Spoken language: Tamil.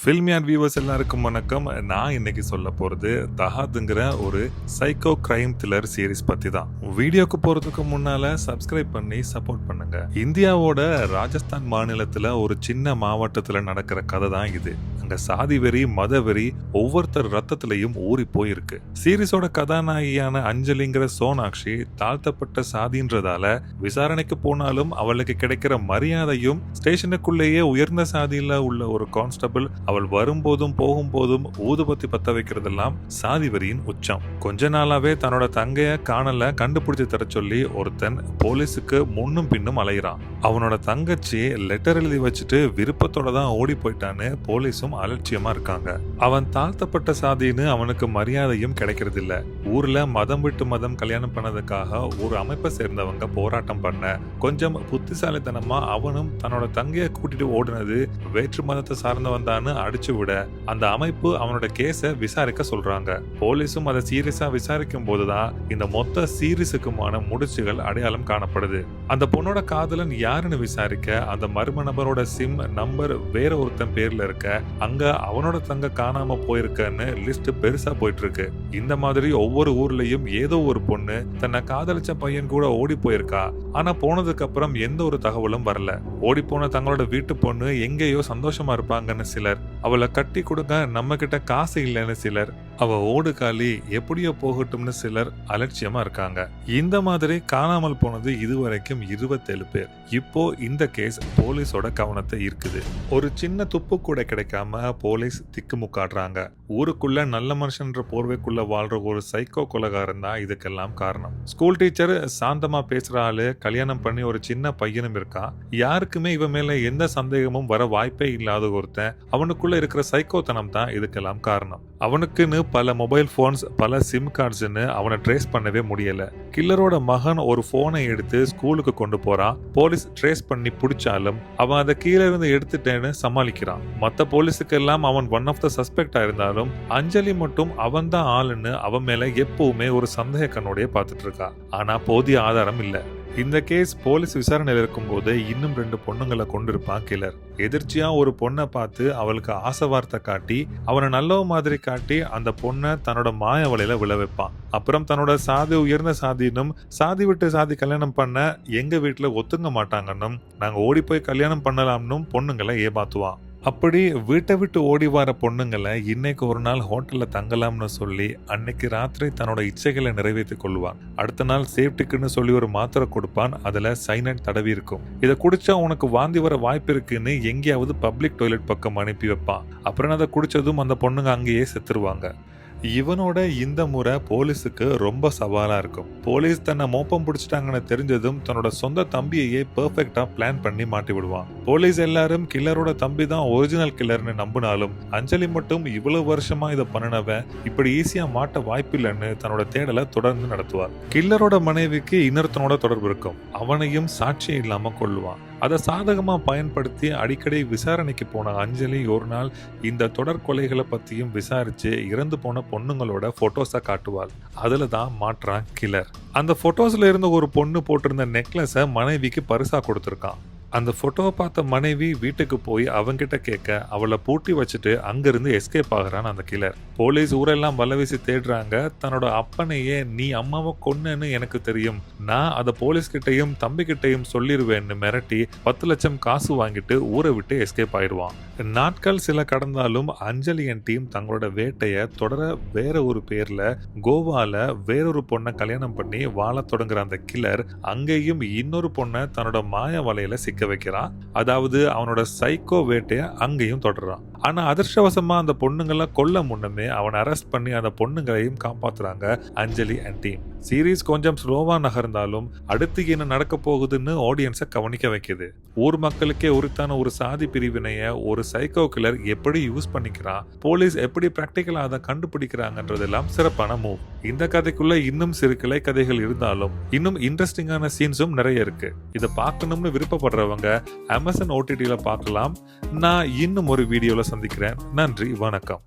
ஃபில்மியான் வியூவர்ஸ் எல்லாருக்கும் வணக்கம். நான் இன்னைக்கு சொல்ல போகிறது தஹாதுங்கிற ஒரு சைக்கோ கிரைம் த்ரில்லர் சீரிஸ் பற்றி தான். வீடியோக்கு போகிறதுக்கு முன்னால் சப்ஸ்கிரைப் பண்ணி சப்போர்ட் பண்ணுங்க. இந்தியாவோட ராஜஸ்தான் மாநிலத்தில் ஒரு சின்ன மாவட்டத்தில் நடக்கிற கதை தான் இது. அங்கே சாதி வெறி மத வெறி ஒவ்வொருத்தர் ரத்தத்திலையும் ஊறி போயிருக்கு. சீரிஸோட கதாநாயகியான அஞ்சலிங்கிற சோனாக்ஷி தாழ்த்தப்பட்ட சாதின்றதால விசாரணைக்கு போனாலும் அவளுக்கு கிடைக்கிற மரியாதையும் ஸ்டேஷனுக்குள்ளேயே உயர்ந்த சாதியில் உள்ள ஒரு கான்ஸ்டபிள் அவள் வரும்போதும் போகும்போதும் ஊதுபத்தி பத்த வைக்கிறதெல்லாம் சாதி வெறியின் உச்சம். கொஞ்ச நாளாவே தன்னோட தங்கைய காணல கண்டுபிடிச்சு தர சொல்லி ஒருத்தன் போலீஸுக்கு முன்னும் பின்னும் அலைகிறான். அவனோட தங்கச்சி லெட்டர் எழுதி வச்சுட்டு விருப்பத்தோட தான் ஓடி போயிட்டான்னு போலீஸும் அலட்சியமா இருக்காங்க. அவன் தாழ்த்தப்பட்ட சாதின்னு அவனுக்கு மரியாதையும் கிடைக்கிறது இல்ல. ஊர்ல மதம் விட்டு மதம் கல்யாணம் பண்ணதுக்காக ஒரு அமைப்பை சேர்ந்தவங்க போராட்டம் பண்ண கொஞ்சம் புத்திசாலித்தனமா அவனும் தன்னோட தங்கைய கூட்டிட்டு ஓடுனது வேற்று மதத்தை சார்ந்தவன் தான் அடிச்சு விட அந்த அமைப்பு அவனோட கேஸ விசாரிக்க சொல்றாங்க. போலீஸும் அதை சீரியஸா விசாரிக்கும் போதுதான் இந்த மொத்த சீரிஸுக்குமான முடிச்சுகள் அடையாளம் காணப்படுது. அந்த பொண்ணோட காதலன் யாருன்னு விசாரிக்க அந்த மர்ம நபரோட சிம் நம்பர் வேற ஒருத்தன் பேர்ல இருக்க, அங்க அவனோட தங்க காணாம போயிருக்கன்னு லிஸ்ட் பெருசா போயிட்டு இருக்கு. இந்த மாதிரி ஒவ்வொரு ஊர்லயும் ஏதோ ஒரு பொண்ணு தன்னை காதலிச்ச பையன் கூட ஓடி போயிருக்கா. ஆனா போனதுக்கு அப்புறம் எந்த ஒரு தகவலும் வரல. ஓடி போன தங்களோட வீட்டு பொண்ணு எங்கேயோ சந்தோஷமா இருப்பாங்கன்னு சிலர், அவளை கட்டி கொடுக்க நம்ம கிட்ட காசு இல்லைன்னு சிலர், அவ ஓடு காலி எப்படியோ போகட்டும்னு சிலர் அலட்சியமா இருக்காங்க. இந்த மாதிரி காணாமல் போனது இதுவரைக்கும் 27 பேர். இப்போ இந்த கேஸ் போலீஸோட கவனத்தை ஈர்க்குது. ஒரு சின்ன துப்பு கூட கிடைக்காம போலீஸ் திக்குமுக்காடுறாங்க. ஊருக்குள்ள நல்ல மனுஷன்ற போர்வைக்குள்ள வாழ்ற ஒரு சைக்கோ கொலைகாரன் தான் இதுக்கெல்லாம் காரணம். ஸ்கூல் டீச்சர் சாந்தமா பேசுற ஆளு கல்யாணம் பண்ணி ஒரு சின்ன பையனும் இருக்கான். யாருக்குமே இவன் மேல எந்த சந்தேகமும் வர வாய்ப்பே இல்லாத ஒருத்தன். அவனுக்குள்ள இருக்கிற சைக்கோத்தனம் தான் இதுக்கெல்லாம் காரணம். அவனுக்குன்னு பல மொபைல் போன்ஸ் பல சிம் கார்ட்ஸ்ன்னு அவனை ட்ரேஸ் பண்ணவே முடியல. கில்லரோட மகன் ஒரு போனை எடுத்து ஸ்கூலுக்கு கொண்டு போறான். போலீஸ் ட்ரேஸ் பண்ணி பிடிச்சாலும் அவன் அதை கீழே இருந்து எடுத்துட்டேன்னு சமாளிக்கிறான். மத்த போலீஸுக்கு எல்லாம் அவன் ஒன் ஆஃப் த சஸ்பெக்டா இருந்தாலும் அஞ்சலி மட்டும் அவன் தான் ஆளுன்னு அவன் மேல எப்பவுமே ஒரு சந்தேக கண்ணோடைய பார்த்துட்டு இருக்கா. ஆனா போதிய ஆதாரம் இல்ல. இந்த கேஸ் போலீஸ் விசாரணையில் இருக்கும் போது இன்னும் 2 பொண்ணுங்களை கொண்டிருப்பான் கில்லர். எதிர்ச்சியா ஒரு பொண்ணை பார்த்து அவளுக்கு ஆசை வார்த்தை காட்டி அவனை நல்லவ மாதிரி காட்டி அந்த பொண்ணை தன்னோட மாய வலையில விழ வைப்பான். அப்புறம் தன்னோட சாதி உயர்ந்த சாதினும் சாதி விட்டு சாதி கல்யாணம் பண்ண எங்க வீட்டுல ஒத்துங்க மாட்டாங்கன்னும் நாங்க ஓடி போய் கல்யாணம் பண்ணலாம்னும் பொண்ணுங்களை ஏமாத்துவான். அப்படி வீட்டை விட்டு ஓடி வர பொண்ணுங்களை இன்னைக்கு ஒரு நாள் ஹோட்டல்ல தங்கலாம்னு சொல்லி அன்னைக்கு ராத்திரி தன்னோட இச்சைகளை நிறைவேற்றிக் கொள்வான். அடுத்த நாள் சேஃப்டிக்குன்னு சொல்லி ஒரு மாத்திரை கொடுப்பான். அதுல சைனைட் தடவி இருக்கும். இதை குடிச்சா உனக்கு வாந்தி வர வாய்ப்பு இருக்குன்னு எங்கேயாவது பப்ளிக் டாய்லெட் பக்கம் அனுப்பி வைப்பான். அப்புறம் அதை குடிச்சதும் அந்த பொண்ணுங்க அங்கேயே செத்துருவாங்க. இவனோட இந்த முறை போலீஸுக்கு ரொம்ப சவாலா இருக்கும். போலீஸ் தன்னை மோப்பம் பிடிச்சிட்டாங்கன்னு தெரிஞ்சதும் தன்னோட சொந்த தம்பியையே பெர்ஃபெக்டா பிளான் பண்ணி மாட்டி விடுவான். போலீஸ் எல்லாரும் கில்லரோட தம்பி தான் ஒரிஜினல் கில்லர்னு நம்பினாலும் அஞ்சலி மட்டும் இவ்வளவு வருஷமா இதை பண்ணினவன் இப்படி ஈஸியா மாட்ட வாய்ப்பில்லைன்னு தன்னோட தேடலை தொடர்ந்து நடத்துவார். கில்லரோட மனைவிக்கு இன்னொருத்தனோட தொடர்பு இருக்கும். அவனையும் சாட்சியம் இல்லாம கொல்லுவான். அதை சாதகமா பயன்படுத்தி அடிக்கடி விசாரணைக்கு போன அஞ்சலி ஒரு நாள் இந்த தொடர் கொலைகளை பத்தியும் விசாரிச்சு இறந்து போன பொண்ணுங்களோட போட்டோஸை காட்டுவாள். அதுல தான் மாற்றான் கில்லர். அந்த போட்டோஸ்ல இருந்த ஒரு பொண்ணு போட்டிருந்த நெக்லஸை மனைவிக்கு பரிசா கொடுத்திருக்கான். அந்த போட்டோவை பார்த்த மனைவி வீட்டுக்கு போய் அவங்கிட்ட கேட்க அவளை பூட்டி வச்சுட்டு அங்கிருந்து எஸ்கேப் ஆகிறான் அந்த கில்லர். போலீஸ் ஊரெல்லாம் வலவீசி தேடுறாங்க. தன்னோட அப்பனையே நீ அம்மாவை கொன்னேன்னு எனக்கு தெரியும், நான் அதை போலீஸ் கிட்டையும் தம்பி கிட்டையும் சொல்லிடுவேன்னு மிரட்டி 10 லட்சம் காசு வாங்கிட்டு ஊரை விட்டு எஸ்கேப் ஆயிடுவான். நாட்கள் சில கடந்தாலும் அஞ்சலியன் டீம் தங்களோட வேட்டைய தொடர வேற ஒரு பேர்ல கோவால வேறொரு பொண்ணை கல்யாணம் பண்ணி வாழ தொடங்குற அந்த கில்லர் அங்கேயும் இன்னொரு பொண்ணை தன்னோட மாய வலையில சிக்க வைக்கிறான். அதாவது அவனோட சைக்கோ வேட்டைய அங்கேயும் தொடர்றான். ஆனா அதிர்ஷ்டவசமா அந்த பொண்ணுங்களை கொல்ல முன்னமே அவனை அரெஸ்ட் பண்ணி அந்த பொண்ணுங்களையும் காப்பாத்துறாங்க அஞ்சலி அண்ட் டீம். சீரீஸ் கொஞ்சம் ஸ்லோவா நகர்ந்தாலும் அடுத்து என்ன நடக்க போகுதுன்னு ஆடியன்ஸை கவனிக்க வைக்குது. ஊர் மக்களுக்கே உரித்தான ஒரு சாதி பிரிவினைய ஒரு சைக்கோ கில்லர் எப்படி யூஸ் பண்ணிக்கிறான், போலீஸ் எப்படி பிராக்டிக்கலா அதை கண்டுபிடிக்கிறாங்கன்றதெல்லாம் சிறப்பான மூவ். இந்த கதைக்குள்ள இன்னும் சிறு கிளை கதைகள் இருந்தாலும் இன்னும் இன்ட்ரெஸ்டிங்கான சீன்ஸும் நிறைய இருக்கு. இதை பார்க்கணும்னு விருப்பப்படுறவங்க அமேசான் OTTல பார்க்கலாம். நான் இன்னும் ஒரு வீடியோல சந்திக்கிறேன். நன்றி, வணக்கம்.